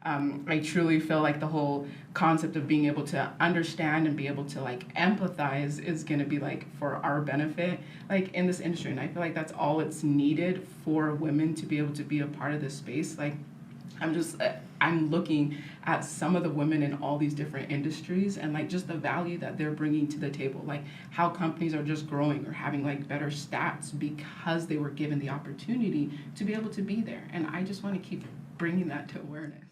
I truly feel like the whole concept of being able to understand and be able to like empathize is going to be like for our benefit, like in this industry. And I feel like that's all it's needed for women to be able to be a part of this space. Like I'm looking at some of the women in all these different industries and like just the value that they're bringing to the table, like how companies are just growing or having like better stats because they were given the opportunity to be able to be there. And I just want to keep bringing that to awareness.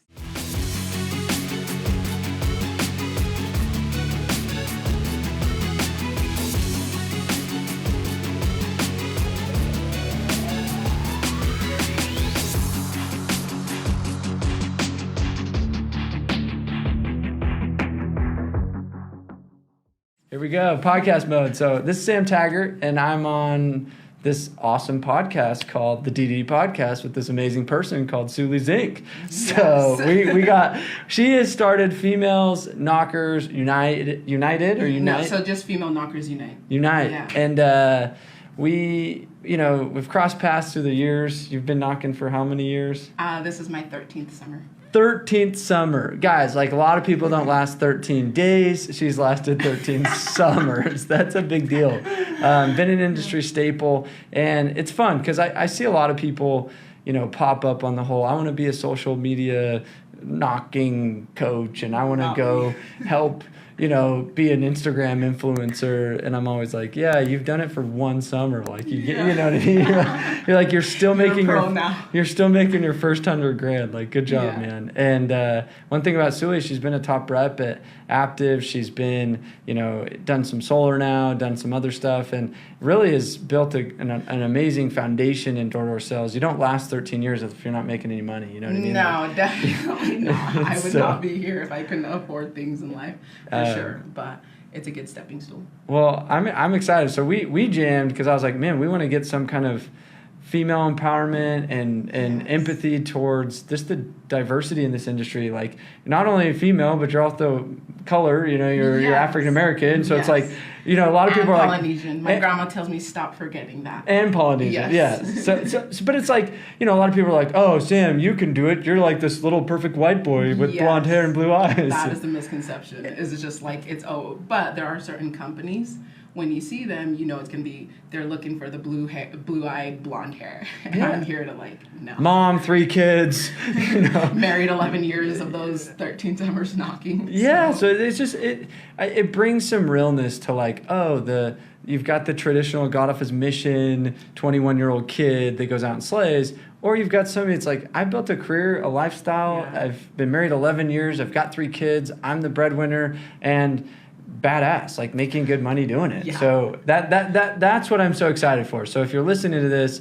Here we go, podcast mode. So this is Sam Taggart, and I'm on this awesome podcast called the DD Podcast with this amazing person called Suli Zink. Yes. So we got, she has started Females Knockers Unite. No, so just Female Knockers Unite. Yeah. And we've crossed paths through the years. You've been knocking for how many years? This is my 13th summer. 13th summer. Guys, like a lot of people don't last 13 days. She's lasted 13 summers. That's a big deal. Been an industry staple. And it's fun because I see a lot of people, pop up on the whole, I want to be a social media knocking coach and I want to go help, be an Instagram influencer. And I'm always like, yeah, you've done it for one summer. Like, you know what I mean? You're like, you're still making your first $100,000. Like, good job, man. And one thing about Suli, she's been a top rep at Aptive. She's been, done some solar now, done some other stuff, and really has built an amazing foundation in door-to-door sales. You don't last 13 years if you're not making any money. You know what I mean? No, definitely not. I would not be here if I couldn't afford things in life. Sure, but it's a good stepping stool. Well, I'm excited. So we jammed because I was like, man, we want to get some kind of female empowerment and empathy towards just the diversity in this industry. Like, not only female, but you're also color, you're African American. So it's like, a lot of people are like Polynesian. My grandma tells me stop forgetting that. And Polynesian, yes. So, but it's like, a lot of people are like, oh, Sam, you can do it. You're like this little perfect white boy with blonde hair and blue eyes. That is the misconception. It's just like, but there are certain companies, when you see them, it's going to be, they're looking for the blue-eyed blonde hair. And I'm here to no. Mom, 3 kids, Married 11 years of those 13 summers knocking. Yeah, so it's just, it brings some realness to like, you've got the traditional got off his mission, 21-year-old kid that goes out and slays, or you've got somebody that's like, I built a career, a lifestyle, I've been married 11 years, I've got 3 kids, I'm the breadwinner, and badass, like making good money doing it. Yeah. So that's what I'm so excited for. So if you're listening to this,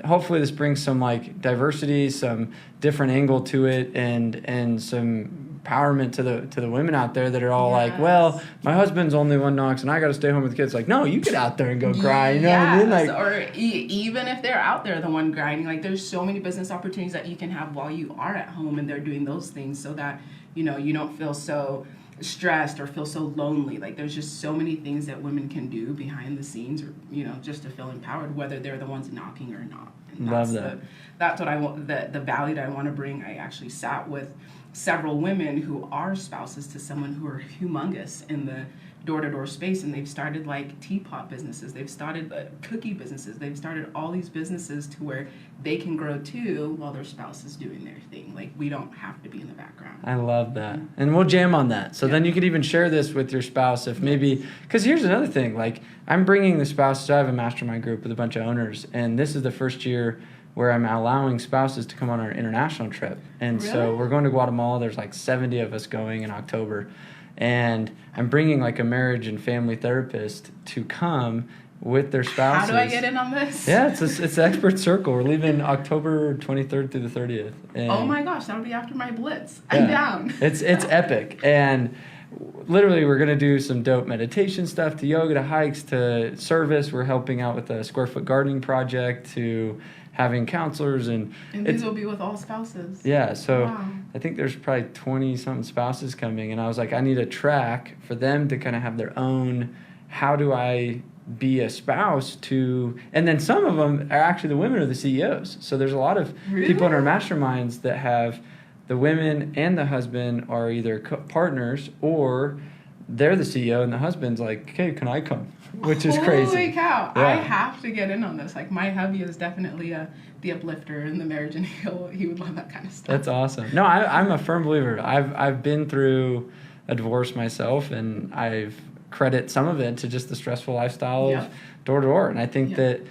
hopefully this brings some like diversity, some different angle to it, and some empowerment to the women out there that are all like, well, my husband's only one knocks and I got to stay home with the kids. Like, no, you get out there and go cry. You know what I mean? Like, or even if they're out there, the one grinding, like there's so many business opportunities that you can have while you are at home and they're doing those things, so that you don't feel so stressed or feel so lonely. Like, there's just so many things that women can do behind the scenes, or just to feel empowered, whether they're the ones knocking or not. And love that. That's what I want. The value that I want to bring. I actually sat with several women who are spouses to someone who are humongous in the door-to-door space, and they've started like teapot businesses, they've started cookie businesses, they've started all these businesses to where they can grow too while their spouse is doing their thing. Like, we don't have to be in the background. I love that. And we'll jam on that. So then you could even share this with your spouse if maybe, because here's another thing, like I'm bringing the spouses, I have a mastermind group with a bunch of owners, and this is the first year where I'm allowing spouses to come on our international trip. And so we're going to Guatemala. There's like 70 of us going in October. And I'm bringing like a marriage and family therapist to come with their spouses. How do I get in on this? Yeah, it's an expert circle. We're leaving October 23rd through the 30th. And oh my gosh, that'll be after my blitz. I'm down. It's epic. And literally we're going to do some dope meditation stuff, to yoga, to hikes, to service. We're helping out with a square foot gardening project, to having counselors, and these will be with all spouses. Yeah, so wow. I think there's probably 20-something spouses coming, and I was like, I need a track for them to kind of have their own, how do I be a spouse to, and then some of them are actually the women are the CEOs. So there's a lot of people in our masterminds that have the women and the husband are either partners or they're the CEO and the husband's like, "Hey, can I come?" Which is crazy. Holy cow! Yeah. I have to get in on this. Like my hubby is definitely the uplifter in the marriage, and he would love that kind of stuff. That's awesome. No, I'm a firm believer. I've been through a divorce myself, and I've credit some of it to just the stressful lifestyle of door to door. And I think that,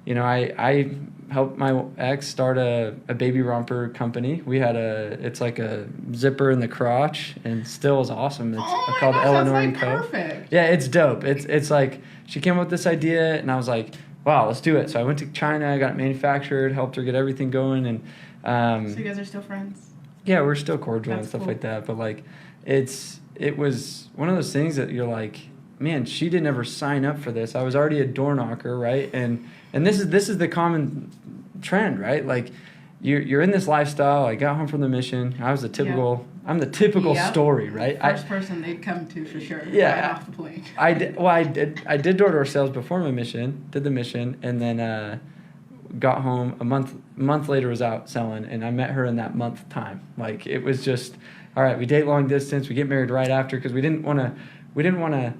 I helped my ex start a baby romper company. We had it's like a zipper in the crotch, and still is awesome. It's called Eleanor and Co. Perfect. Yeah, it's dope. It's like she came up with this idea, and I was like, wow, let's do it. So I went to China, I got it manufactured, helped her get everything going, and so you guys are still friends? Yeah, we're still cordial and That's stuff cool. like that. But like, it was one of those things that you're like, man, she didn't ever sign up for this. I was already a door knocker, right? And this is the common trend, right? Like, you're in this lifestyle. I got home from the mission. I'm the typical story, right? First person they'd come to for sure. Yeah. Right off the plane. I did door-to-door sales before my mission, did the mission, and then got home a month later, was out selling, and I met her in that month time. Like, it was just, all right, we date long distance, we get married right after, because we didn't want to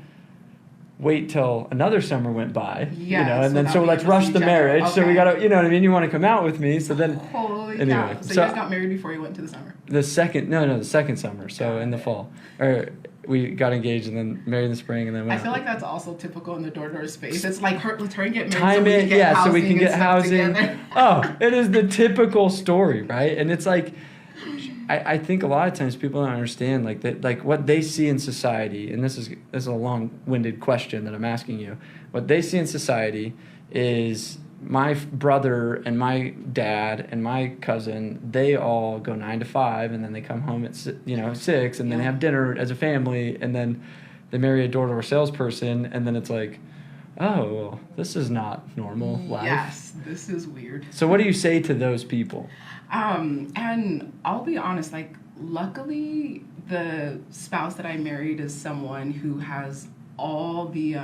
wait till another summer went by, and then so let's rush the marriage. Okay. So we gotta, you know what I mean? You want to come out with me, so then. Holy anyway, cow! So you guys got married before you went to the summer. The second summer. So in the fall, or we got engaged and then married in the spring, and then went. I feel like that's also typical in the door-to-door space. It's like let's hurry and get married. Time it, yeah, so we can get housing. Together. Oh, it is the typical story, right? And it's like. I think a lot of times people don't understand like that, like what they see in society, and this is a long-winded question that I'm asking you. What they see in society is my brother and my dad and my cousin, they all go 9 to 5, and then they come home at 6, and then have dinner as a family, and then they marry a door-to-door salesperson, and then it's like, oh, well, this is not normal life. Yes, this is weird. So what do you say to those people? And I'll be honest, like, luckily the spouse that I married is someone who has all the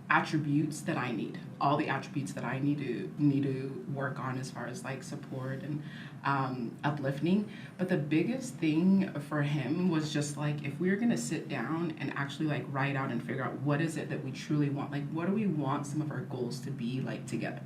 attributes that I need, all the attributes that I need to work on as far as like support and uplifting. But the biggest thing for him was just like, if we were gonna sit down and actually like write out and figure out what is it that we truly want, like what do we want some of our goals to be like together.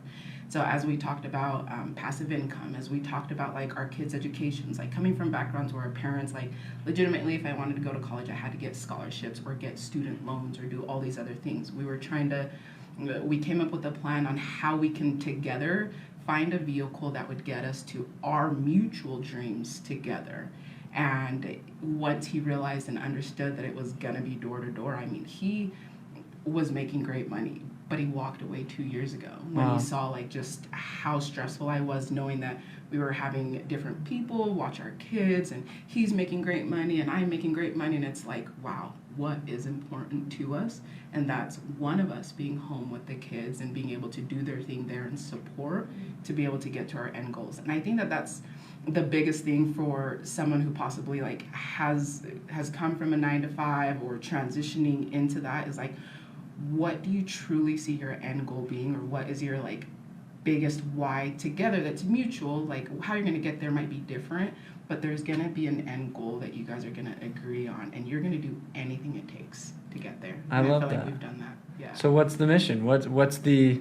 So as we talked about passive income, as we talked about like our kids' educations, like coming from backgrounds where our parents, like legitimately, if I wanted to go to college, I had to get scholarships or get student loans or do all these other things. We came up with a plan on how we can together find a vehicle that would get us to our mutual dreams together. And once he realized and understood that it was gonna be door to door, I mean, he was making great money, but he walked away 2 years ago when he saw like just how stressful I was, knowing that we were having different people watch our kids, and he's making great money and I'm making great money, and it's like, wow, what is important to us? And that's one of us being home with the kids and being able to do their thing there and support to be able to get to our end goals. And I think that that's the biggest thing for someone who possibly like has come from a 9 to 5 or transitioning into that, is like, what do you truly see your end goal being, or what is your like biggest why together that's mutual? Like how you're going to get there might be different, but there's going to be an end goal that you guys are going to agree on, and you're going to do anything it takes to get there. I love feel that. Like we've done that. Yeah. So what's the mission? What's the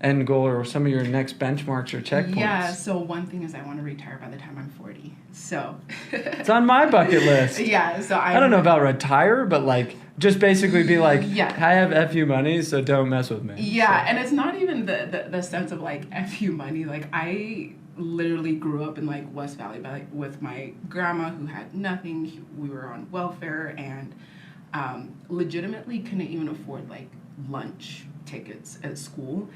end goal, or some of your next benchmarks or checkpoints? Yeah, so one thing is I want to retire by the time I'm 40. So it's on my bucket list. Yeah, so I don't know about retire, but like just basically be like, I have FU money, so don't mess with me. Yeah, so. And it's not even the sense of like FU money. Like I literally grew up in like West Valley with my grandma who had nothing. We were on welfare and legitimately couldn't even afford like lunch tickets at school.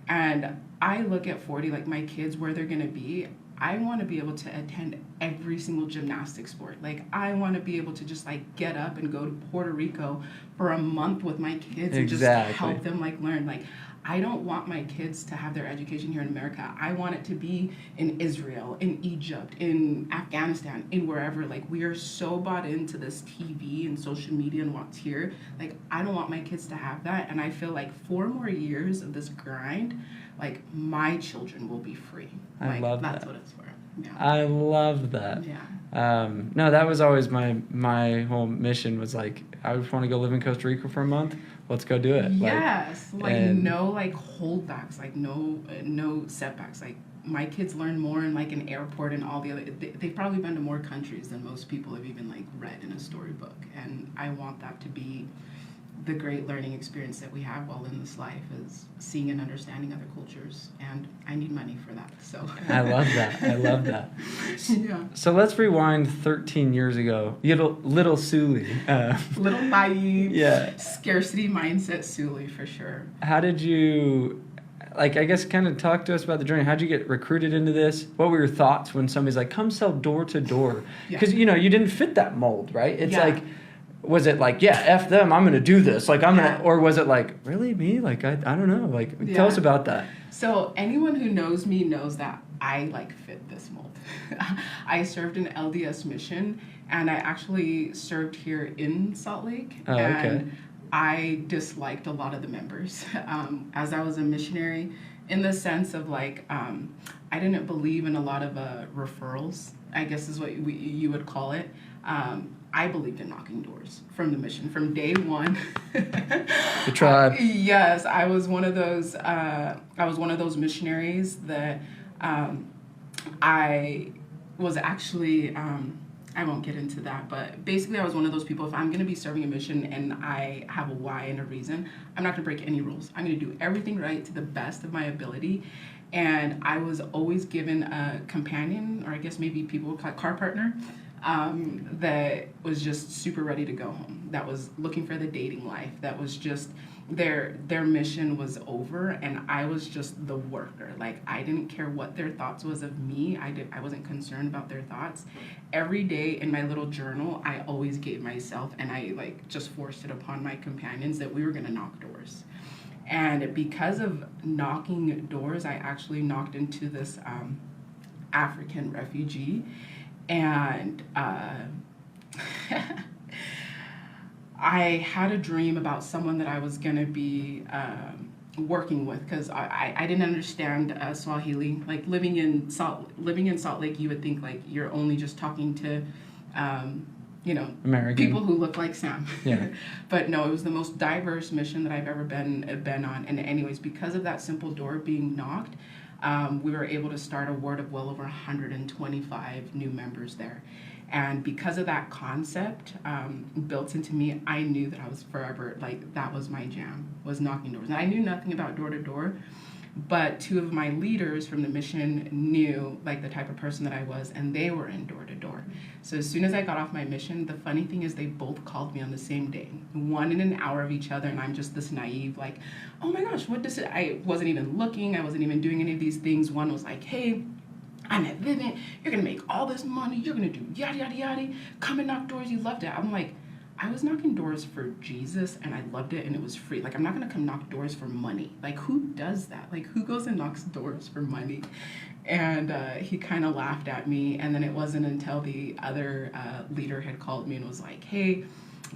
And I look at 40, like my kids, where they're going to be. I want to be able to attend every single gymnastic sport. Like I want to be able to just like get up and go to Puerto Rico for a month with my kids and just help them like learn. Like I don't want my kids to have their education here in America. I want it to be in Israel, in Egypt, in Afghanistan, in wherever. Like we are so bought into this TV and social media and what's here. Like I don't want my kids to have that. And I feel like 4 more years of this grind, like my children will be free. I like, love that's that. What it's for. Yeah. I love that. Yeah. No, that was always my whole mission was like, I just want to go live in Costa Rica for a month. Let's go do it. Yes, no like holdbacks, like no setbacks. Like my kids learn more in like an airport and all the other. They've probably been to more countries than most people have even like read in a storybook, and I want that to be the great learning experience that we have while in this life is seeing and understanding other cultures, and I need money for that. So I love that. Yeah. So let's rewind 13 years ago. Little Suli. Little naive, Yeah. scarcity mindset Suli for sure. How did you, like, I guess kind of talk to us about the journey. How'd you get recruited into this? What were your thoughts when somebody's like, come sell door to door? Because, you didn't fit that mold, right? It's like, was it like, yeah, F them, I'm going to do this. Like, I'm going to, or was it like, really, me? Like, I don't know. Like, tell us about that. So anyone who knows me knows that I, like, fit this mold. I served an LDS mission, and I actually served here in Salt Lake. Oh, okay. And I disliked a lot of the members as I was a missionary, in the sense of, like, I didn't believe in a lot of referrals, I guess is what you would call it. I believed in knocking doors from the mission from day one. The tribe. Yes, I was one of those. I was one of those missionaries that I was actually. I won't get into that, but basically, I was one of those people. If I'm going to be serving a mission and I have a why and a reason, I'm not going to break any rules. I'm going to do everything right to the best of my ability. And I was always given a companion, or I guess maybe people would call it car partner, that was just super ready to go home, that was looking for the dating life, that was just their mission was over, and I was just the worker. Like, I didn't care what their thoughts was of me. I wasn't concerned about their thoughts. Every day in my little journal, I always gave myself, and I like just forced it upon my companions that we were going to knock doors. And because of knocking doors, I actually knocked into this African refugee. And I had a dream about someone that I was going to be working with, because I didn't understand Swahili. Like, living in Salt Lake, you would think like you're only just talking to American people who look like Sam. Yeah. But no, it was the most diverse mission that I've ever been on. And anyways, because of that simple door being knocked, we were able to start a ward of well over 125 new members there. And because of that concept built into me, I knew that I was forever, like, that was my jam, was knocking doors. And I knew nothing about door to door, but two of my leaders from the mission knew, like, the type of person that I was, and they were in door to door. So as soon as I got off my mission, the funny thing is they both called me on the same day, one in an hour of each other, and I'm just this naive, like, oh my gosh, what does it, I wasn't even looking, I wasn't even doing any of these things. One was like, hey, I'm at Vivint, you're gonna make all this money, you're gonna do yada yada yada, come and knock doors, you loved it. I'm like, I was knocking doors for Jesus, and I loved it, and it was free. Like, I'm not gonna come knock doors for money. Like, who does that? Like, who goes and knocks doors for money? And he kind of laughed at me, and then it wasn't until the other leader had called me and was like, hey,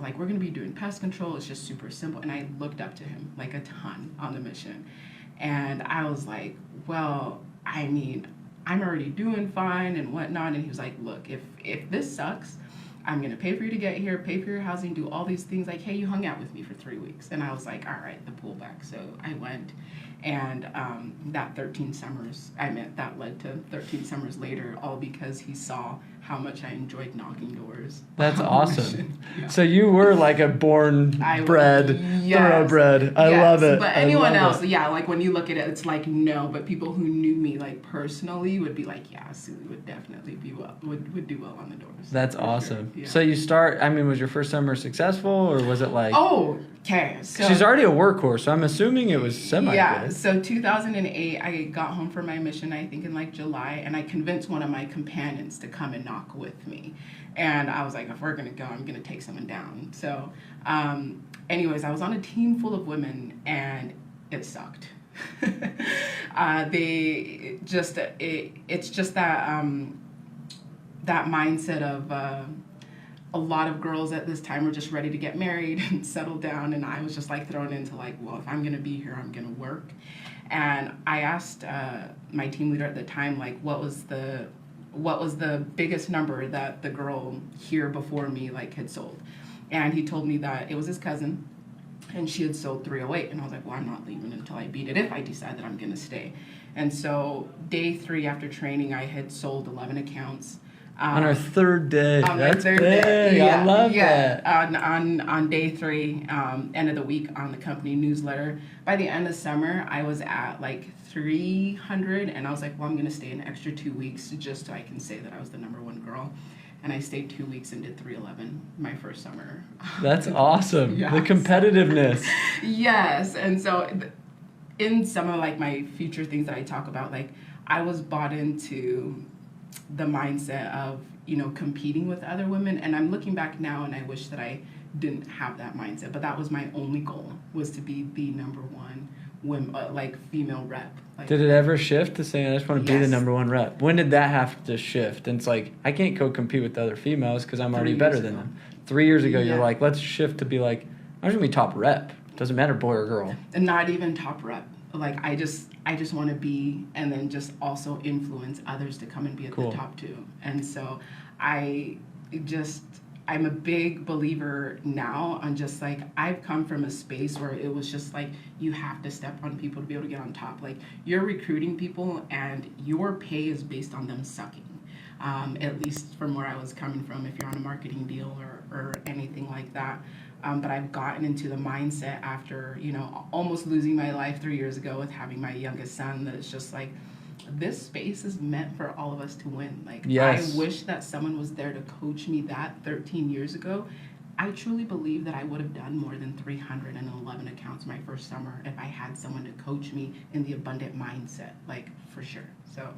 like, we're gonna be doing pest control, it's just super simple. And I looked up to him, like, a ton on the mission. And I was like, well, I mean, I'm already doing fine and whatnot. And he was like, look, if this sucks, I'm going to pay for you to get here, pay for your housing, do all these things. Like, hey, you hung out with me for 3 weeks. And I was like, all right, the pullback. So I went, and that 13 summers, that led to 13 summers later, all because he saw how much I enjoyed knocking doors. That's awesome. Yeah. So you were like a thoroughbred. I love it. But anyone else, yeah, like, when you look at it, it's like, no. But people who knew me, like, personally would be like, yeah, Suli would definitely would do well on the doors. That's awesome. Sure. Yeah. So you was your first summer successful, or was it like? Oh, okay. So she's already a workhorse, so I'm assuming it was semi-good. Yeah. So 2008, I got home from my mission, I think in like July, and I convinced one of my companions to come and knock with me. And I was like, if we're going to go, I'm going to take someone down. So anyways, I was on a team full of women, and it sucked. It's just that that mindset of a lot of girls at this time were just ready to get married and settle down, and I was just like thrown into like, well, if I'm going to be here, I'm going to work. And I asked my team leader at the time, like, what was the what was the biggest number that the girl here before me like had sold. And he told me that it was his cousin, and she had sold 308. And I was like, well, I'm not leaving until I beat it if I decide that I'm going to stay. And so day 3 after training, I had sold 11 accounts. On our third day. That's big. Yeah, I love that. On day 3, end of the week on the company newsletter. By the end of summer, I was at like 300, and I was like, well, I'm going to stay an extra 2 weeks just so I can say that I was the number 1 girl. And I stayed 2 weeks and did 311 my first summer. That's awesome. Yes. The competitiveness. Yes. And so in some of like my future things that I talk about, like I was bought into the mindset of, you know, competing with other women. And I'm looking back now and I wish that I didn't have that mindset. But that was my only goal, was to be the number 1 women, like female rep. Like, did it ever shift to saying, I just want to be the yes. number 1 rep? When did that have to shift? And it's like, I can't go compete with the other females because I'm already better than them. 3 years ago, you're like, let's shift to be like, I'm just going to be top rep. Doesn't matter boy or girl. And not even top rep. Like I just want to be, and then just also influence others to come and be at the top too. And so I'm a big believer now on just like, I've come from a space where it was just like, you have to step on people to be able to get on top. Like you're recruiting people and your pay is based on them sucking. At least from where I was coming from, if you're on a marketing deal or anything like that. But I've gotten into the mindset after, you know, almost losing my life 3 years ago with having my youngest son, that it's just like, this space is meant for all of us to win. Like, yes. I wish that someone was there to coach me that 13 years ago. I truly believe that I would have done more than 311 accounts my first summer if I had someone to coach me in the abundant mindset, like for sure. So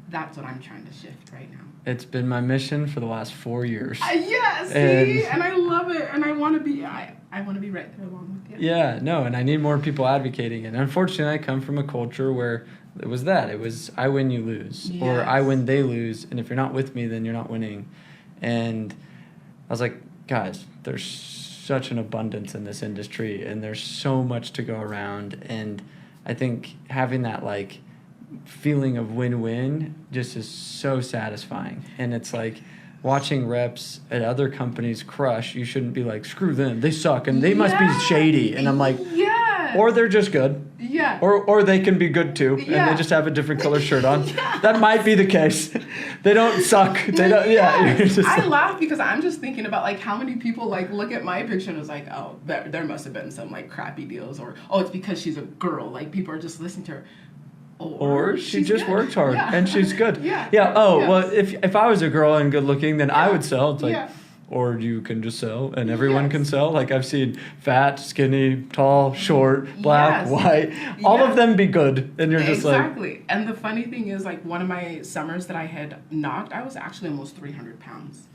that's what I'm trying to shift right now. It's been my mission for the last 4 years. Yeah, see, and I love it, and I want to be right there along with you. Yeah, no, and I need more people advocating. And unfortunately, I come from a culture where it was I win, you lose, yes. Or I win, they lose, and if you're not with me, then you're not winning. And I was like, guys, there's such an abundance in this industry, and there's so much to go around, and I think having that like feeling of win-win just is so satisfying. And it's like watching reps at other companies crush. You shouldn't be like, screw them, they suck and they must be shady. And I'm like, or they're just good, or they can be good too, and they just have a different color shirt on. That might be the case. They don't suck. They don't. I laugh because I'm just thinking about like how many people like look at my picture and it's like, oh, there must have been some like crappy deals, or oh, it's because she's a girl, like people are just listening to her. Or she just worked hard and she's good. Well, if I was a girl and good looking, then I would sell. It's like, or you can just sell and everyone can sell. Like I've seen fat, skinny, tall, short, black, white, all of them be good. And you're just like. Exactly. And the funny thing is, like one of my summers that I had knocked, I was actually almost 300 pounds.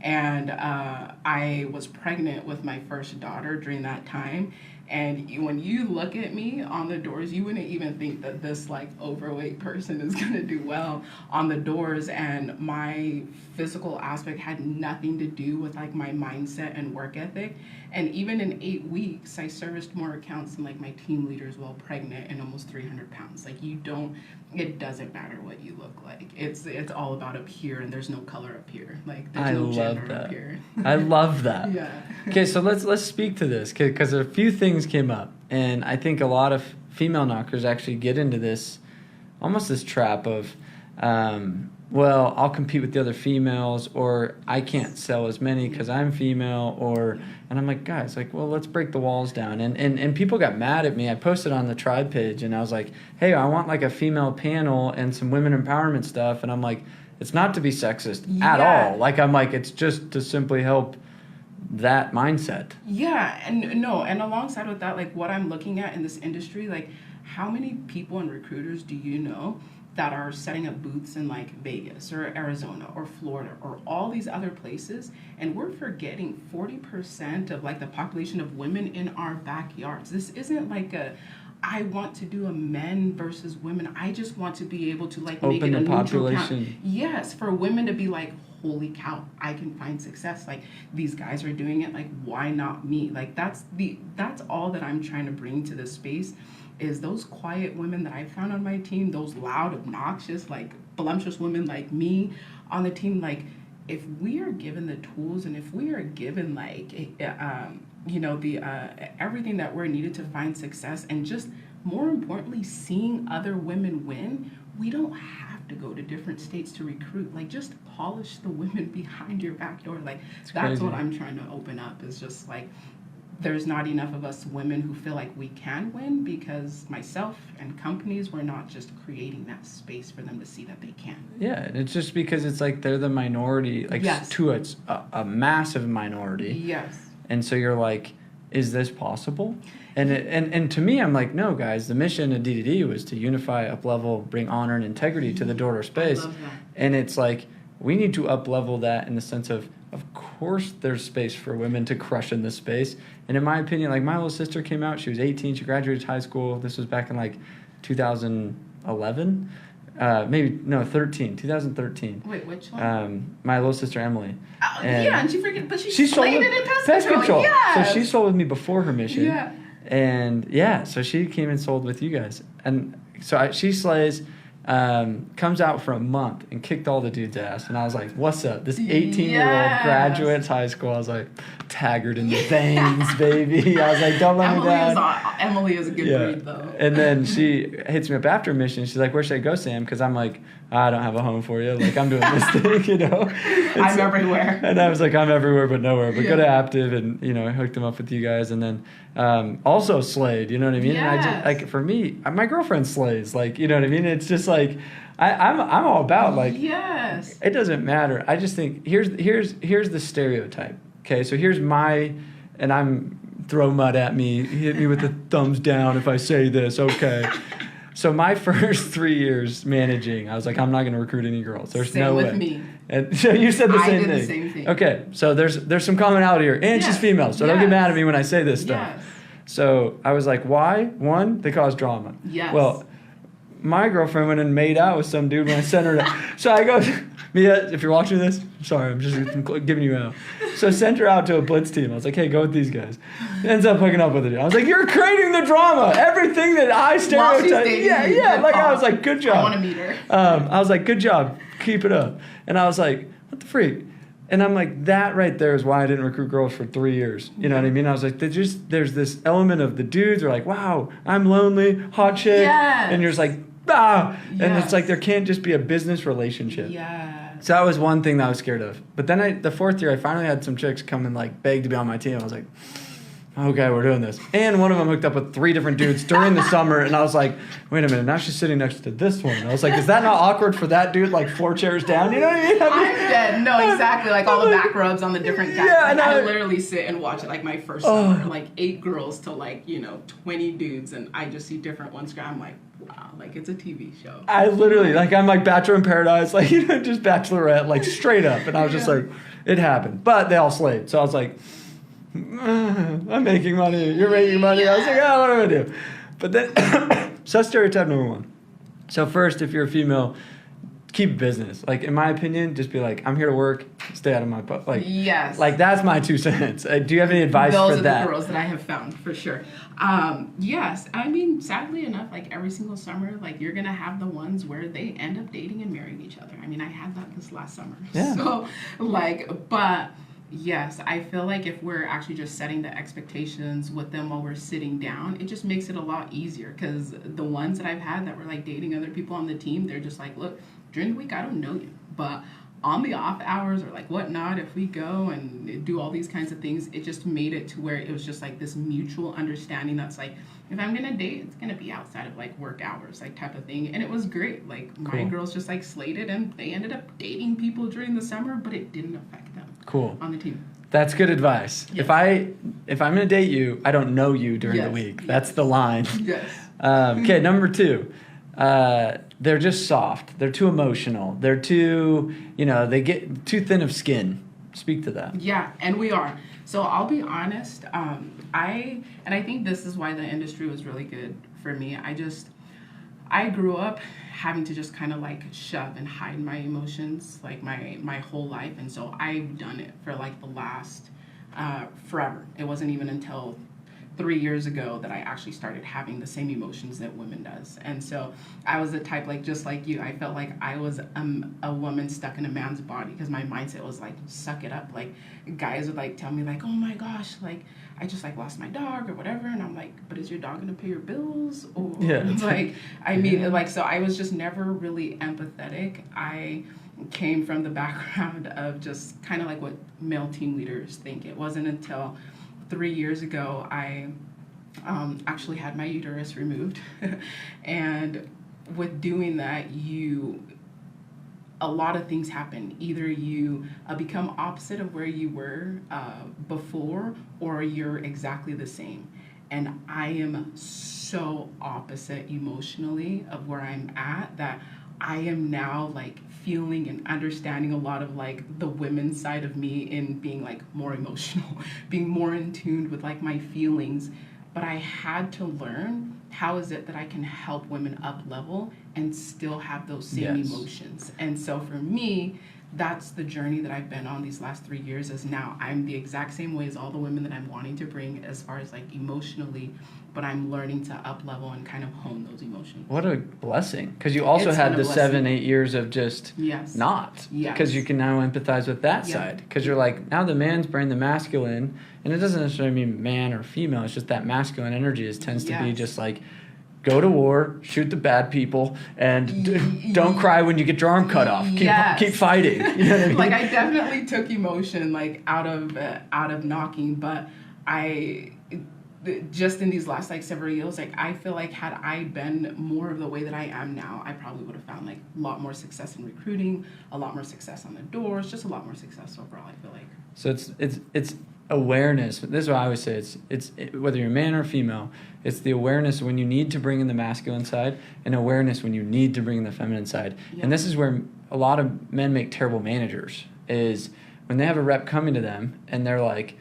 And I was pregnant with my first daughter during that time. And when you look at me on the doors, you wouldn't even think that this like overweight person is going to do well on the doors. And my physical aspect had nothing to do with like my mindset and work ethic. And even in 8 weeks, I serviced more accounts than like my team leaders while pregnant and almost 300 pounds. Like it doesn't matter what you look like. It's all about up here, and there's no color up here. Like there's no gender up here. I love that. Yeah. Okay, so let's speak to this because a few things came up, and I think a lot of female knockers actually get into this, almost this trap of, well, I'll compete with the other females, or I can't sell as many because I'm female, and I'm like, guys, like, well, let's break the walls down. And people got mad at me. I posted on the tribe page, and I was like, hey, I want like a female panel and some women empowerment stuff. And I'm like, it's not to be sexist at all. Like, I'm like, it's just to simply help that mindset. Yeah, and alongside with that, like what I'm looking at in this industry, like how many people and recruiters do you know that are setting up booths in like Vegas or Arizona or Florida or all these other places, and we're forgetting 40% of like the population of women in our backyards. This isn't like I want to do a men versus women. I just want to be able to like make it a neutral count. Yes, for women to be like, holy cow, I can find success. Like, these guys are doing it, like, why not me? Like, that's all that I'm trying to bring to this space, is those quiet women that I found on my team, those loud, obnoxious, like, voluptuous women like me on the team. Like, if we are given the tools, and if we are given, like, everything that we're needed to find success, and just more importantly, seeing other women win, we don't have to go to different states to recruit. Like, just polish the women behind your back door. Like, that's what I'm trying to open up, is just like, there's not enough of us women who feel like we can win, because myself and companies, we're not just creating that space for them to see that they can. Yeah, and it's just because it's like they're the minority, like, to a massive minority. Yes. And so you're like, is this possible? And to me, I'm like, no, guys, the mission of DDD was to unify, up-level, bring honor and integrity to the door-to-door space. I love that. And it's like, we need to up-level that in the sense of course there's space for women to crush in this space. And in my opinion, like, my little sister came out, she was 18, she graduated high school. This was back in like 2011. 2013. Wait, which one? My little sister Emily. Oh, and she slayed it in pest control. Yes. So she sold with me before her mission. Yeah. And so she came and sold with you guys. And so she slays, comes out for a month and kicked all the dudes' ass. And I was like, what's up? This 18-year-old graduates high school. I was like, taggart in the veins, baby. I was like, don't let me down. Emily is a good breed, though. And then she hits me up after mission. She's like, where should I go, Sam? Because I'm like, I don't have a home for you. Like, I'm doing this thing, you know. I'm everywhere. And I was like, I'm everywhere but nowhere. But go to Aptive, and, you know, I hooked him up with you guys. And then also slayed, you know what I mean? Yes. And I just, like, for me, my girlfriend slays. Like, you know what I mean? It's just like, I'm all about, like, yes. It doesn't matter. I just think, here's the stereotype. Okay, so here's and I'm, throw mud at me, hit me with the thumbs down if I say this, okay. So my first 3 years managing, I was like, I'm not going to recruit any girls. There's no way. Same with me. And so you said the same thing. I did the same thing. Okay, so there's some commonality here. And she's female, so don't get mad at me when I say this stuff. Yes. So I was like, why? One, they cause drama. Yes. Well, my girlfriend went and made out with some dude when I sent her to... So I go, Mia, if you're watching this, I'm sorry, I'm just giving you out. So sent her out to a blitz team. I was like, hey, go with these guys. Ends up hooking up with a dude. I was like, you're creating the drama. Everything that I stereotype. Like, I was like, good job. I want to meet her. I was like, good job. Keep it up. And I was like, what the freak? And I'm like, that right there is why I didn't recruit girls for 3 years. You know what I mean? I was like, there's this element of the dudes are like, wow, I'm lonely, hot chick. Yes. And you're just like, ah. Yes. And it's like, there can't just be a business relationship. Yeah. So that was one thing that I was scared of. But then the fourth year, I finally had some chicks come and like beg to be on my team. I was like, okay, we're doing this. And one of them hooked up with 3 different dudes during the summer. And I was like, wait a minute, now she's sitting next to this one. I was like, is that not awkward for that dude like 4 chairs down? You know what I mean? I'm dead. No, exactly. Like all the back rubs on the different guys. Yeah, like, I literally sit and watch it like my first summer. Like 8 girls to like, 20 dudes. And I just see different ones. I'm like, wow, like it's a TV show. I literally, like, I'm like Bachelor in Paradise, like, just Bachelorette, like straight up. And I was just like, it happened. But they all slayed. So I was like, I'm making money. You're making money. I was like, oh, what am I going to do? But then, so that's stereotype number 1. So first, if you're a female, keep business. Like, in my opinion, just be like, I'm here to work. Stay out of my butt. Like, yes. Like, that's my 2 cents. Do you have any advice Those for that? Those are the girls that I have found, for sure. Yes. I mean, sadly enough, like every single summer, like you're going to have the ones where they end up dating and marrying each other. I mean, I had that this last summer. Yeah. So, like, but... Yes, I feel like if we're actually just setting the expectations with them while we're sitting down, it just makes it a lot easier, because the ones that I've had that were like dating other people on the team, they're just like, look, during the week, I don't know you, but on the off hours or like whatnot, if we go and do all these kinds of things, it just made it to where it was just like this mutual understanding that's like, if I'm going to date, it's going to be outside of like work hours, like type of thing. And it was great. Like my girls just like slayed it, and they ended up dating people during the summer, but it didn't affect them. Cool. On the team. That's good advice. Yes. If I'm going to date you, I don't know you during the week. That's the line. Yes. Okay, number 2. They're just soft. They're too emotional. They're too, they get too thin of skin. Speak to that. Yeah, and we are. So I'll be honest. I think this is why the industry was really good for me. I grew up having to just kind of like shove and hide my emotions like my whole life, and so I've done it for like the last forever. It wasn't even until 3 years ago that I actually started having the same emotions that women does. And so I was the type, like just like you, I felt like I was a woman stuck in a man's body, because my mindset was like, suck it up. Like guys would like tell me like, oh my gosh, like I just like lost my dog or whatever, and I'm like, but is your dog gonna pay your bills? Or like, I mean, like, so I was just never really empathetic. I came from the background of just kind of like what male team leaders think. It wasn't until 3 years ago I actually had my uterus removed. And with doing that, a lot of things happen. Either you become opposite of where you were before, or you're exactly the same. And I am so opposite emotionally of where I'm at, that I am now like feeling and understanding a lot of like the women's side of me, in being like more emotional, being more in tune with like my feelings. But I had to learn, how is it that I can help women up level and still have those same emotions? And so for me, that's the journey that I've been on these last 3 years, is now I'm the exact same way as all the women that I'm wanting to bring as far as like emotionally, but I'm learning to up level and kind of hone those emotions. What a blessing. Because you also had the 7-8 years of just not. Because you can now empathize with that side. Because you're like, now the man's brain, the masculine, and it doesn't necessarily mean man or female, it's just that masculine energy tends to be just like, go to war, shoot the bad people, and don't cry when you get your arm cut off. Keep fighting. You know what I mean? Like I definitely took emotion like out of knocking, but just in these last like several years, like I feel like had I been more of the way that I am now, I probably would have found like a lot more success in recruiting, a lot more success on the doors, just a lot more success overall, I feel like. So it's awareness. This is what I always say. It's whether you're a man or female, it's the awareness when you need to bring in the masculine side, and awareness when you need to bring in the feminine side. And this is where a lot of men make terrible managers, is when they have a rep coming to them and they're like,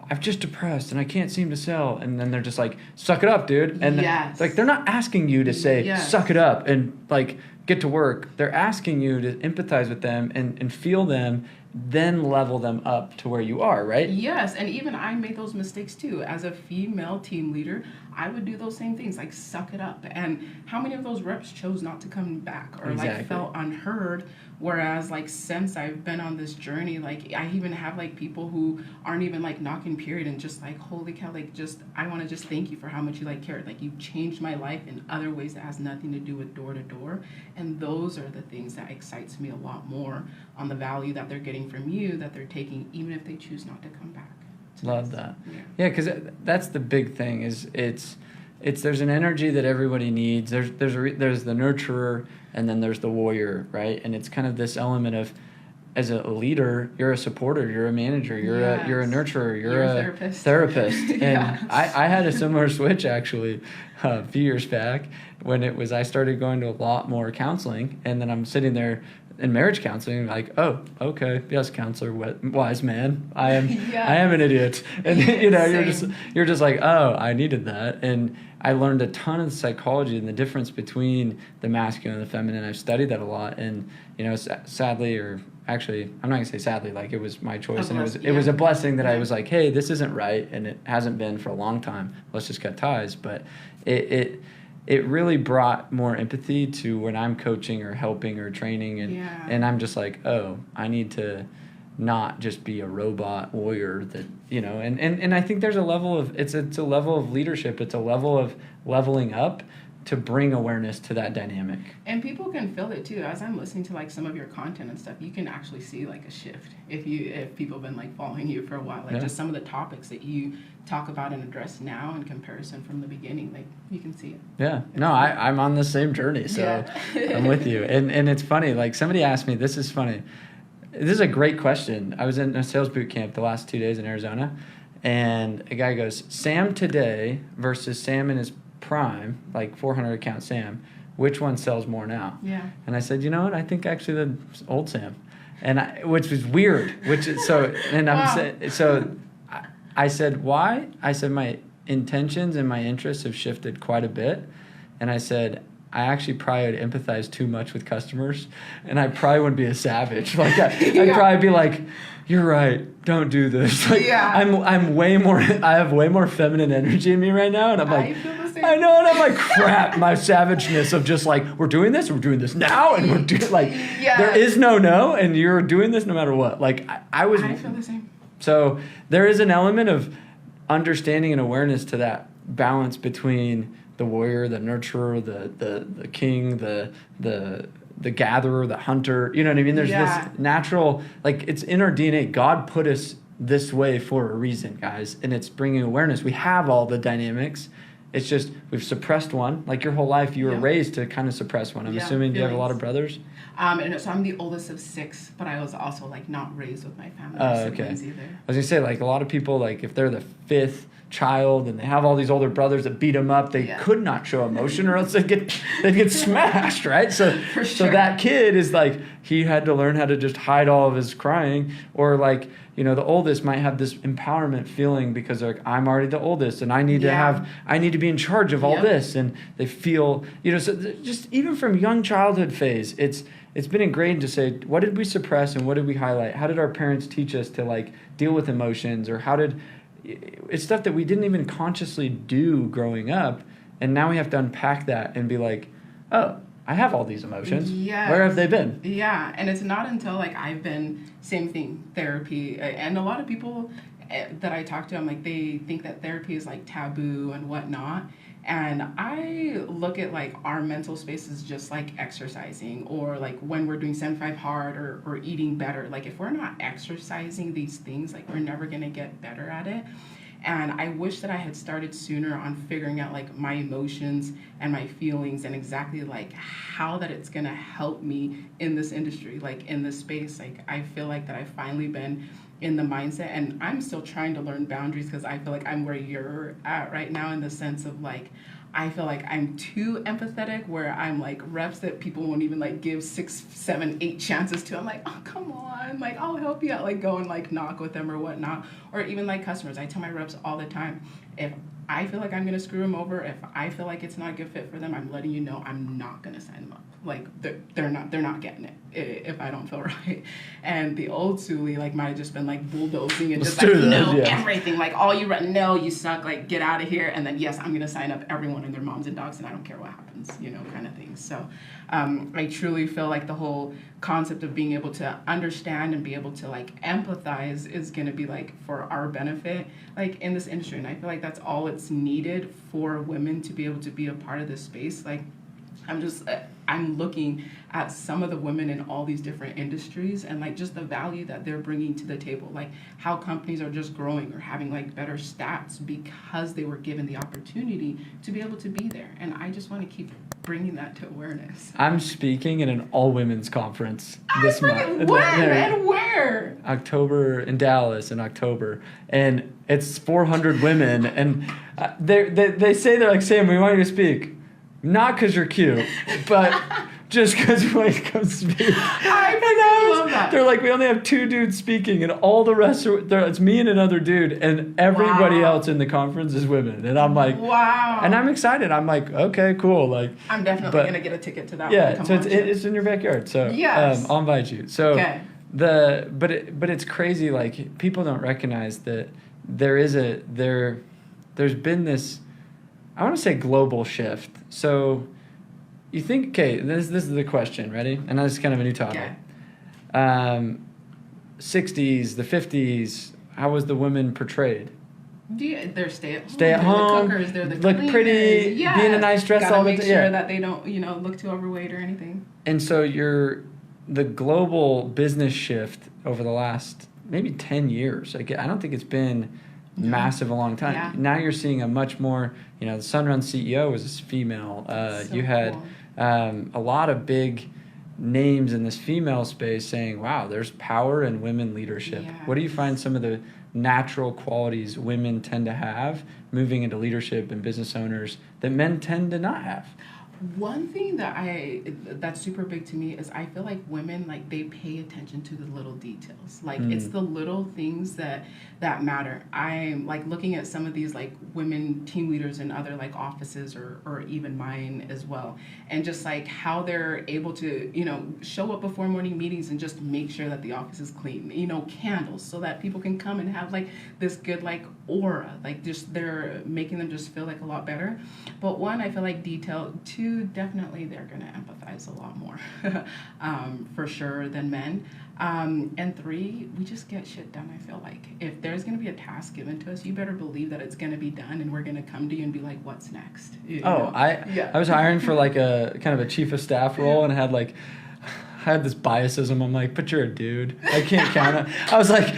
I'm just depressed and I can't seem to sell. And then they're just like, suck it up, dude. And like, they're not asking you to say, suck it up and like get to work. They're asking you to empathize with them and feel them, then level them up to where you are, right? Yes, and even I made those mistakes too. As a female team leader, I would do those same things, like suck it up. And how many of those reps chose not to come back, or like felt unheard? Whereas like since I've been on this journey, like I even have like people who aren't even like knocking period, and just like, holy cow, like just I want to just thank you for how much you like cared. Like you changed my life in other ways that has nothing to do with door to door. And those are the things that excites me a lot more, on the value that they're getting from you, that they're taking, even if they choose not to come back. Love that. Yeah, because that's the big thing, is it's there's an energy that everybody needs. There's the nurturer, and then there's the warrior, right? And it's kind of this element of, as a leader, you're a supporter, you're a manager, you're a nurturer, you're a therapist. And I had a similar switch actually a few years back, when I started going to a lot more counseling, and then I'm sitting there in marriage counseling, like, oh, okay, yes, counselor, wise man, I am an idiot, and you're just like, oh, I needed that. And I learned a ton of psychology and the difference between the masculine and the feminine. I've studied that a lot, and sadly, or actually, I'm not gonna say sadly, like it was my choice, and it was a blessing that I was like, hey, this isn't right, and it hasn't been for a long time. Let's just cut ties. But it really brought more empathy to when I'm coaching or helping or training, and I'm just like, oh, I need to not just be a robot warrior that, and I think there's a level of, it's a level of leadership, it's a level of leveling up to bring awareness to that dynamic. And people can feel it too. As I'm listening to like some of your content and stuff, you can actually see like a shift if people have been like following you for a while, like just some of the topics that you talk about and address now in comparison from the beginning, like you can see it. Yeah, no, I'm on the same journey, so I'm with you. And it's funny, like somebody asked me, this is funny, this is a great question. I was in a sales boot camp the last 2 days in Arizona, and a guy goes, Sam today versus Sam in his prime, like 400 account Sam, which one sells more now? Yeah. And I said, you know what? I think actually the old Sam, which was weird. I said, why? I said my intentions and my interests have shifted quite a bit, and I said I actually probably would empathize too much with customers, and I probably wouldn't be a savage. Like I'd Yeah. probably be like, "You're right. Don't do this." Like Yeah. I'm way more. I have way more feminine energy in me right now, and I'm like, I feel the same. I know, and I'm like, crap. My savageness of just like, we're doing this now, and we're doing like, Yeah. there is no, and you're doing this no matter what. Like I feel the same. So there is an element of understanding and awareness to that balance between the warrior, the nurturer, the king, the gatherer, the hunter. You know what I mean? There's this natural, like, it's in our DNA. God put us this way for a reason, guys, and it's bringing awareness. We have all the dynamics. It's just we've suppressed one. Like your whole life, you were raised to kind of suppress one. I'm assuming. Do you have a lot of brothers? And so I'm the oldest of 6, but I was also like not raised with my family siblings either. I was gonna say, like, a lot of people, like, if they're the 5th child and they have all these older brothers that beat them up, they could not show emotion, or else they'd get smashed, right? So so that kid is like, he had to learn how to just hide all of his crying, or like, you know, the oldest might have this empowerment feeling because they're like, I'm already the oldest and I need to be in charge of all this, and they feel, you know, so just even from young childhood phase, it's been ingrained to say, what did we suppress and what did we highlight? How did our parents teach us to like deal with emotions, or it's stuff that we didn't even consciously do growing up, and now we have to unpack that and be like, oh, I have all these emotions. Yes. Where have they been? Yeah, and it's not until like I've been, same thing, therapy, and a lot of people that I talk to, I'm like, they think that therapy is like taboo and whatnot. And I look at like our mental space as just like exercising, or like when we're doing 75 hard or eating better. Like if we're not exercising these things, like we're never gonna get better at it. And I wish that I had started sooner on figuring out like my emotions and my feelings, and exactly like how that it's gonna help me in this industry, like in this space. Like I feel like that I've finally been in the mindset, and I'm still trying to learn boundaries, because I feel like I'm where you're at right now, in the sense of like, I feel like I'm too empathetic, where I'm like reps that people won't even like give 6, 7, 8 chances to. I'm like, oh, come on, like I'll help you out, like go and like knock with them or whatnot. Or even like customers, I tell my reps all the time, if I feel like I'm gonna screw them over, if I feel like it's not a good fit for them, I'm letting you know I'm not gonna sign them up. Like they're not getting it if I don't feel right. And the old Suli like might have just been like bulldozing and just like everything, like all you no, you suck, like get out of here. And then yes, I'm gonna sign up everyone and their moms and dogs, and I don't care what happens, you know, kind of thing. So I truly feel like the whole concept of being able to understand and be able to like empathize is going to be like for our benefit, like in this industry. And I feel like that's all it's needed for women to be able to be a part of this space. Like I'm looking at some of the women in all these different industries, and like just the value that they're bringing to the table, like how companies are just growing or having like better stats because they were given the opportunity to be able to be there. And I just want to keep bringing that to awareness. I'm speaking at an all-women's conference this month. When and where? October, in Dallas in October. And it's 400 women. And they say, they're like, Sam, we want you to speak. Not because you're cute, but just because you want to come speak. I love that. They're like, we only have 2 dudes speaking, and all the rest it's me and another dude, and everybody else in the conference is women. And I'm like, wow. And I'm excited. I'm like, okay, cool. Like, I'm definitely gonna get a ticket to that. Yeah, so it's in your backyard. So yes. I'll invite you. So okay. but it's crazy. Like people don't recognize that there's been this, I want to say, global shift. So you think, okay, this is the question, ready? And this is kind of a new topic. Okay. 60s, the 50s, how was the women portrayed? They're stay at home. Stay at home. The cookers, they're the look cleaners. pretty, Yes. be in a nice dress all the time. Make sure that they don't, look too overweight or anything. And so the global business shift over the last maybe 10 years, like, I don't think it's been massive a long time. Yeah. Now you're seeing a much more, the Sunrun CEO was a female. So you had cool. A lot of big names in this female space saying, wow, there's power in women leadership. Yes. What do you find some of the natural qualities women tend to have moving into leadership and business owners that men tend to not have? One thing that's super big to me is I feel like women, like, they pay attention to the little details. Like, it's the little things that matter. I'm like looking at some of these like women team leaders in other like offices or even mine as well, and just like how they're able to, show up before morning meetings and just make sure that the office is clean, candles so that people can come and have like this good like aura, like just they're making them just feel like a lot better. But one, I feel like detail. Two, definitely they're going to empathize a lot more for sure than men. And three, we just get shit done. I feel like if there's going to be a task given to us, you better believe that it's going to be done, and we're going to come to you and be like, what's next? I was hiring for like a kind of a chief of staff role, and I had this biasism. I'm like, but you're a dude. I can't count on. I was like,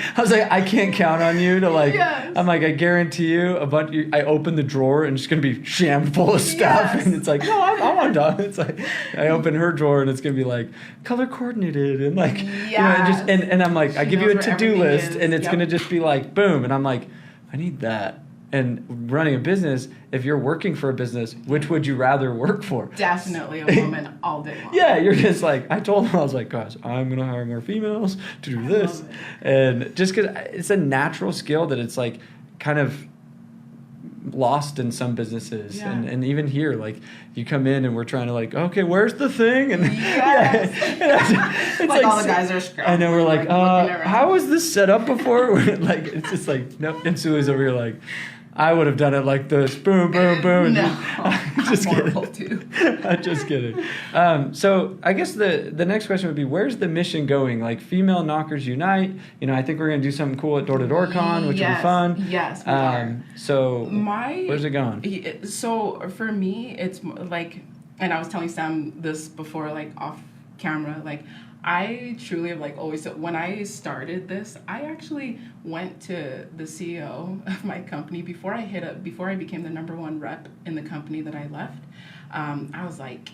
I can't count on you to like. Yes. I'm like, I guarantee you, I open the drawer and it's gonna be jam full of stuff, and it's like, no, I'm on done. It's like, I open her drawer and it's gonna be like color coordinated and like, and I'm like, I give you a to-do list and it's gonna just be like, boom, and I'm like, I need that. And running a business, if you're working for a business, which would you rather work for? Definitely a woman all day long. Yeah, you're just like, I told them, I was like, guys, I'm going to hire more females to do this. And just because it's a natural skill that it's like kind of lost in some businesses. Yeah. And even here, like you come in and we're trying to like, okay, where's the thing? And it's like all the guys are scrambling. I know, we're like, how was this set up before? Like, it's just like, no. And Suli's over here like, I would have done it like this, boom, boom, boom. No, I'm just kidding. I'm just kidding. So I guess the next question would be, where's the mission going? Like Female Knockers Unite. I think we're going to do something cool at Door to Door Con, which will be fun. Yes, we are. So where's it going? So for me, it's like, and I was telling Sam this before, like off camera, like I truly have like always, when I started this, I actually went to the CEO of my company before I became the #1 rep in the company that I left. I was like,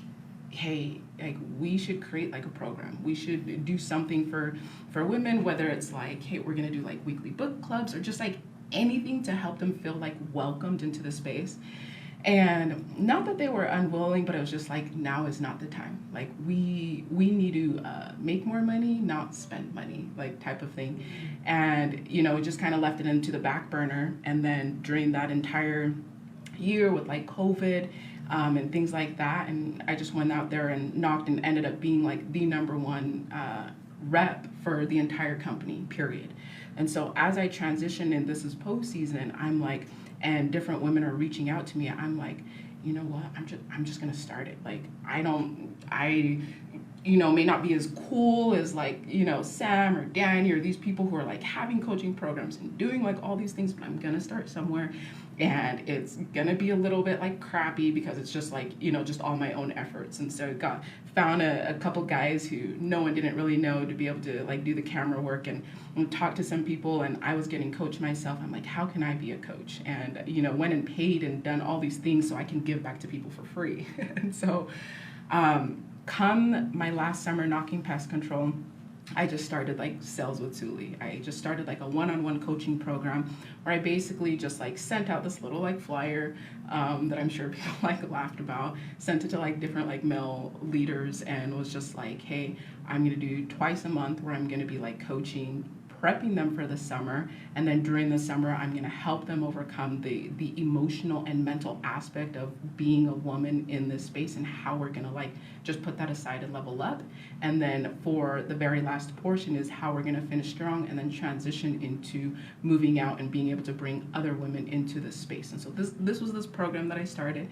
hey, like we should create like a program. We should do something for women, whether it's like, hey, we're gonna do like weekly book clubs or just like anything to help them feel like welcomed into the space. And not that they were unwilling, but it was just like, now is not the time. Like we need to make more money, not spend money, like type of thing. And, just kind of left it into the back burner. And then during that entire year with like COVID and things like that, and I just went out there and knocked and ended up being like the #1 rep for the entire company, period. And so as I transitioned, and this is postseason, I'm like, and different women are reaching out to me, I'm like, you know what, I'm just gonna start it. Like I may not be as cool as like, Sam or Danny or these people who are like having coaching programs and doing like all these things, but I'm gonna start somewhere. And it's gonna be a little bit like crappy because it's just like, just all my own efforts. And so found a couple guys who no one didn't really know to be able to like do the camera work and talk to some people. And I was getting coached myself. I'm like, how can I be a coach? And, went and paid and done all these things so I can give back to people for free. And so come my last summer knocking pest control, I just started like Sales with Suli. I just started like a one-on-one coaching program where I basically just like sent out this little like flyer that I'm sure people like laughed about, sent it to like different like male leaders and was just like, hey, I'm gonna do twice a month where I'm gonna be like coaching, prepping them for the summer, and then during the summer I'm going to help them overcome the emotional and mental aspect of being a woman in this space and how we're going to like just put that aside and level up. And then for the very last portion is how we're going to finish strong and then transition into moving out and being able to bring other women into this space. And so this was this program that I started.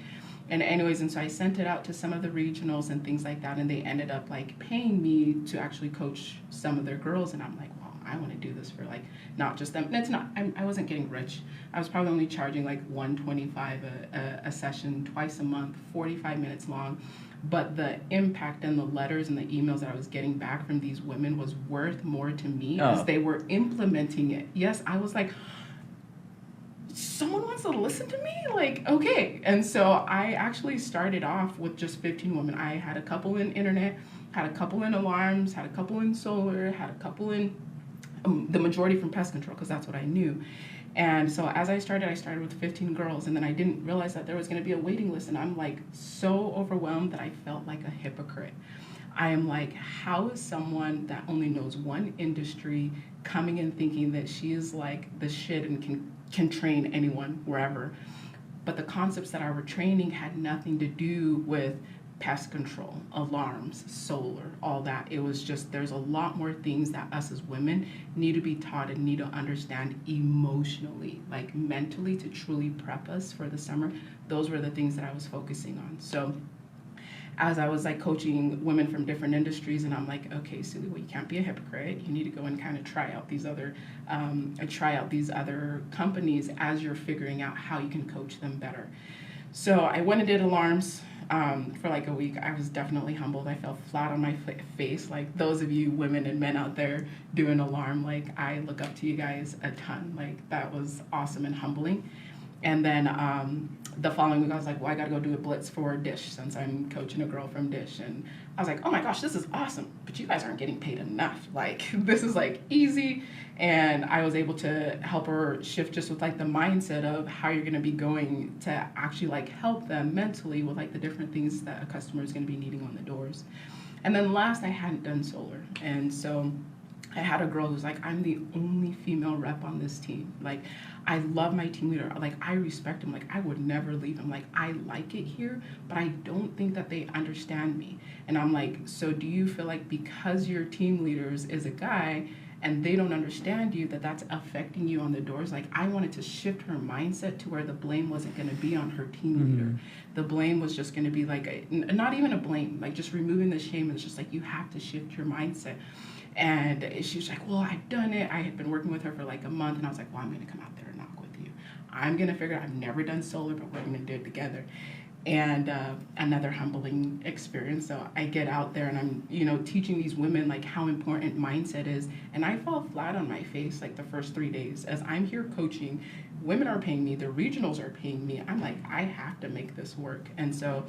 And anyways, and so I sent it out to some of the regionals and things like that, and they ended up like paying me to actually coach some of their girls. And I'm like, wow, I want to do this for like not just them. And it's not, I wasn't getting rich. I was probably only charging like $125 a session twice a month, 45 minutes long. But the impact and the letters and the emails that I was getting back from these women was worth more to me because they were implementing it. Yes, I was like, someone wants to listen to me? Like, okay. And so I actually started off with just 15 women. I had a couple in internet, had a couple in alarms, had a couple in solar, had a couple in the majority from pest control, because that's what I knew. And so as I started with 15 girls, and then I didn't realize that there was going to be a waiting list, and I'm like so overwhelmed that I felt like a hypocrite. I am like, how is someone that only knows one industry coming in thinking that she is like the shit and can train anyone wherever? But the concepts that I were training had nothing to do with pest control, alarms, solar, all that. It was just, there's a lot more things that us as women need to be taught and need to understand emotionally, like mentally, to truly prep us for the summer. Those were the things that I was focusing on. So as I was like coaching women from different industries, and I'm like, okay, Suli, well, you can't be a hypocrite. You need to go and kind of try out these other companies as you're figuring out how you can coach them better. So I went and did alarms for like a week. I was definitely humbled. I fell flat on my face. Like those of you women and men out there doing alarm, like I look up to you guys a ton. Like that was awesome and humbling. And then the following week I was like, well, I gotta go do a blitz for Dish since I'm coaching a girl from Dish. And I was like, oh my gosh, this is awesome, but you guys aren't getting paid enough. Like this is like easy. And I was able to help her shift just with like the mindset of how you're gonna be going to actually like help them mentally with like the different things that a customer is gonna be needing on the doors. And then last, I hadn't done solar. And so I had a girl who's like, I'm the only female rep on this team. Like, I love my team leader. Like, I respect him. Like, I would never leave him. Like, I like it here, but I don't think that they understand me. And I'm like, so do you feel like because your team leader is a guy and they don't understand you, that that's affecting you on the doors? Like, I wanted to shift her mindset to where the blame wasn't going to be on her team leader. The blame was just going to be like, not even a blame, like just removing the shame. It's just like, you have to shift your mindset. And she was like, well, I've done it. I had been working with her for like a month, and I was like, well, I'm going to come out there and knock with you. I'm going to figure out, I've never done solar, but we're going to do it together. And another humbling experience. So I get out there and I'm, teaching these women like how important mindset is. And I fall flat on my face like the first 3 days. As I'm here coaching, women are paying me, the regionals are paying me. I'm like, I have to make this work. And so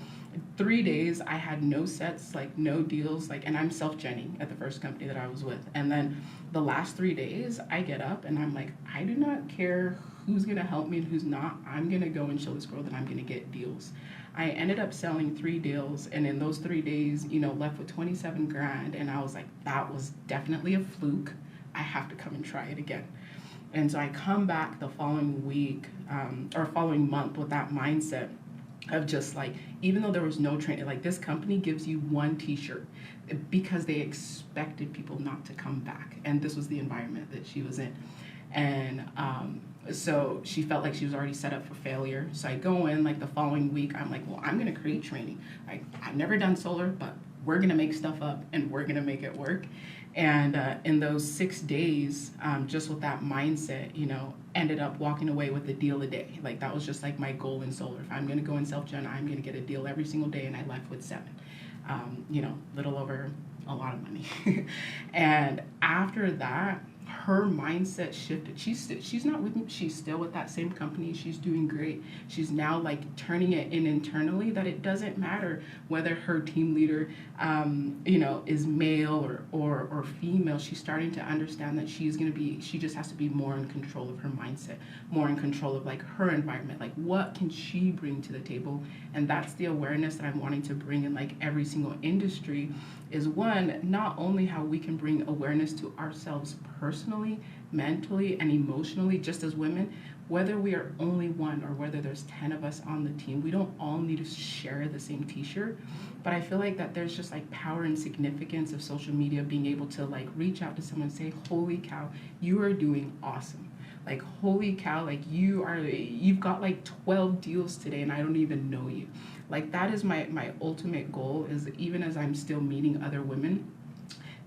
3 days, I had no sets, like no deals, like, and I'm self-genning at the first company that I was with. And then the last 3 days, I get up and I'm like, I do not care who's gonna help me and who's not. I'm gonna go and show this girl that I'm gonna get deals. I ended up selling 3 deals, and in those 3 days, left with 27 grand. And I was like, that was definitely a fluke. I have to come and try it again. And so I come back the following week or following month with that mindset of just like, even though there was no training, like this company gives you one t-shirt because they expected people not to come back. And this was the environment that she was in. And so she felt like she was already set up for failure. So I go in like the following week, I'm like, well, I'm gonna create training. I've never done solar, but we're gonna make stuff up and we're gonna make it work. And in those 6 days, just with that mindset, ended up walking away with a deal a day. Like that was just like my goal in solar. If I'm gonna go in self-gen, I'm gonna get a deal every single day, and I left with 7. Little over a lot of money. And after that, her mindset shifted. She's not with me. She's still with that same company. She's doing great. She's now like turning it in internally that it doesn't matter whether her team leader, is male or female. She's starting to understand that she just has to be more in control of her mindset, more in control of like her environment. Like what can she bring to the table? And that's the awareness that I'm wanting to bring in like every single industry. Is one, not only how we can bring awareness to ourselves personally, mentally, and emotionally, just as women, whether we are only one or whether there's 10 of us on the team, we don't all need to share the same t-shirt. But I feel like that there's just like power and significance of social media being able to like reach out to someone and say, holy cow, you are doing awesome. Like, holy cow, like you've got like 12 deals today and I don't even know you. Like that is my ultimate goal, is even as I'm still meeting other women,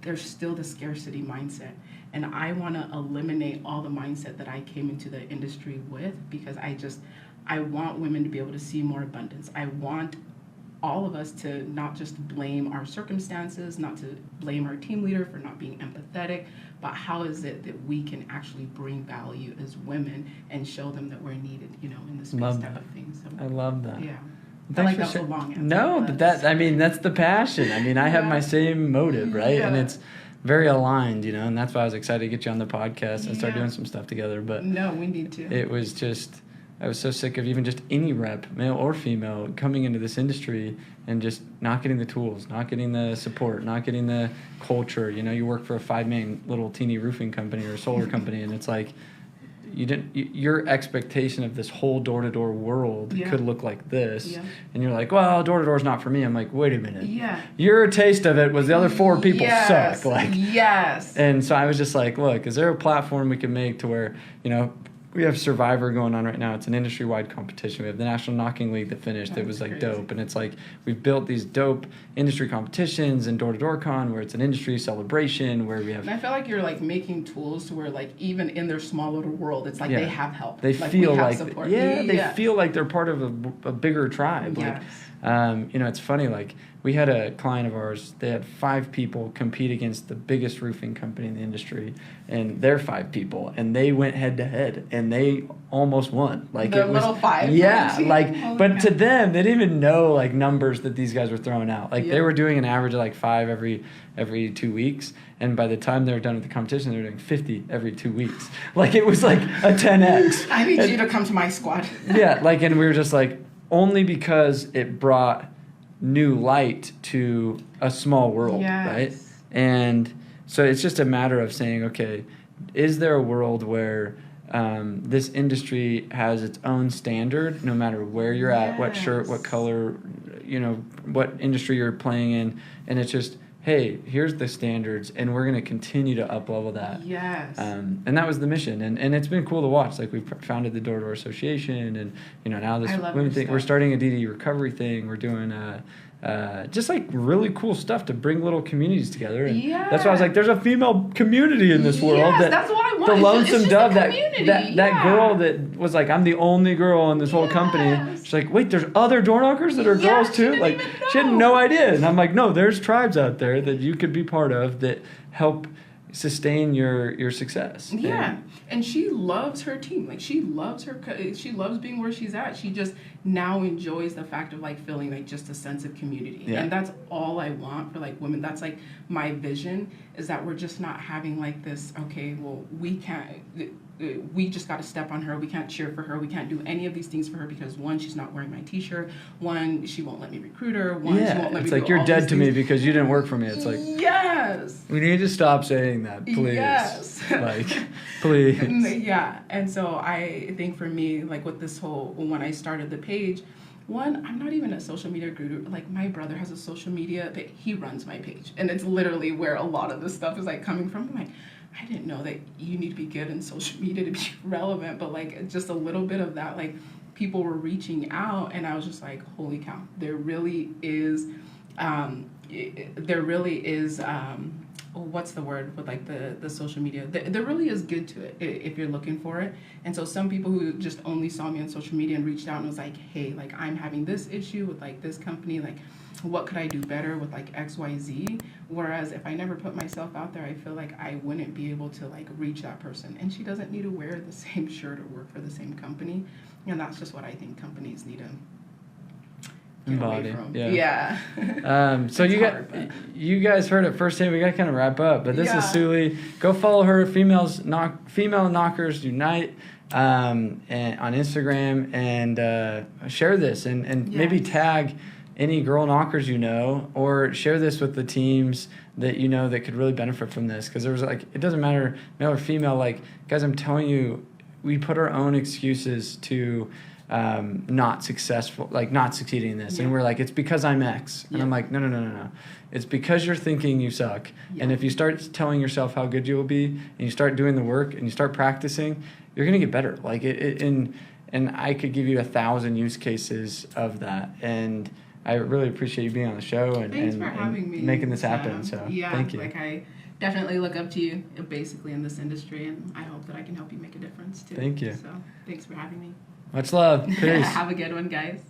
there's still the scarcity mindset. And I want to eliminate all the mindset that I came into the industry with, because I want women to be able to see more abundance. I want all of us to not just blame our circumstances, not to blame our team leader for not being empathetic, but how is it that we can actually bring value as women and show them that we're needed, in this space type of thing. So, I love that. Yeah. Thanks that's for a long answer. No, but that's the passion. I mean, I have my same motive, right? Yeah. And it's very aligned, and that's why I was excited to get you on the podcast and start doing some stuff together. But no, we need to. It was just, I was so sick of even just any rep, male or female, coming into this industry and just not getting the tools, not getting the support, not getting the culture. You work for a 5-man little teeny roofing company or a solar company, and it's like, your expectation of this whole door-to-door world could look like this, and you're like, well, door-to-door is not for me. I'm like, wait a minute, your taste of it was the other 4 people suck, and so I was just like, look, is there a platform we can make to where we have Survivor going on right now. It's an industry-wide competition. We have the National Knocking League that finished. That was like crazy. Dope. And it's like we've built these dope industry competitions and door-to-door con where it's an industry celebration where we have... And I feel like you're like making tools to where like even in their small little world, it's like they have help. They like, feel we have like... support. They feel like they're part of a bigger tribe. Yes. Like, it's funny, like we had a client of ours, they had 5 people compete against the biggest roofing company in the industry, and they're 5 people, and they went head to head, and they almost won. Like the little 5. Yeah, like, but to them, they didn't even know like numbers that these guys were throwing out. Like they were doing an average of like 5 every 2 weeks, and by the time they were done with the competition, they were doing 50 every 2 weeks. Like it was like a 10x. I need you to come to my squad. And we were just like, only because it brought new light to a small world, right? And so it's just a matter of saying, okay, is there a world where this industry has its own standard, no matter where you're at, what shirt, what color, what industry you're playing in, and it's just, hey, here's the standards, and we're going to continue to up-level that. Yes. And that was the mission, and it's been cool to watch. Like, we've founded the Door-to-Door Association, and, now this women thing. We're starting a DD recovery thing. We're doing just, like, really cool stuff to bring little communities together. And that's why I was like, there's a female community in this world. Yes, that's what I want. The lonesome dove, that girl that was like, I'm the only girl in this whole company. She's like, wait, there's other door knockers that are girls too? Like, she had no idea. And I'm like, no, there's tribes out there that you could be part of that help sustain your success. And she loves her team. Like, she loves being where she's at. She just now enjoys the fact of like feeling like just a sense of community. And that's all I want for like women. That's like my vision, is that we're just not having like this, okay, well, we just got to step on her. We can't cheer for her. We can't do any of these things for her because, 1, she's not wearing my t-shirt. 1, she won't let me recruit her. 1, she won't let me it's do like, you're all dead these to things. me because you didn't work for me. It's like, we need to stop saying that, please. Like, please. And so I think for me, like with this whole, when I started the page, 1, I'm not even a social media guru. Like, my brother has a social media, but he runs my page. And it's literally where a lot of this stuff is like coming from. I'm like, I didn't know that you need to be good in social media to be relevant, but like just a little bit of that, like people were reaching out, and I was just like, holy cow, there really is what's the word with like the social media, there really is good to it if you're looking for it. And so some people who just only saw me on social media and reached out and was like, hey, like I'm having this issue with like this company, like what could I do better with like XYZ? Whereas if I never put myself out there, I feel like I wouldn't be able to like reach that person. And she doesn't need to wear the same shirt or work for the same company. And that's just what I think companies need to embody. So you guys heard it first. We got to kind of wrap up, but this is Suli. Go follow her, Female Knockers Unite, and on Instagram, and share this, and maybe tag any girl knockers or share this with the teams that that could really benefit from this, because there was like, it doesn't matter male or female, like, guys, I'm telling you, we put our own excuses to not succeeding in this, and we're like, it's because I'm X, and I'm like, no, it's because you're thinking you suck. And if you start telling yourself how good you will be, and you start doing the work, and you start practicing, you're gonna get better. Like and I could give you 1,000 use cases of that, and I really appreciate you being on the show and having me, making this happen. So thank you. Like, I definitely look up to you basically in this industry, and I hope that I can help you make a difference too. Thank you. So thanks for having me. Much love. Peace. Have a good one, guys.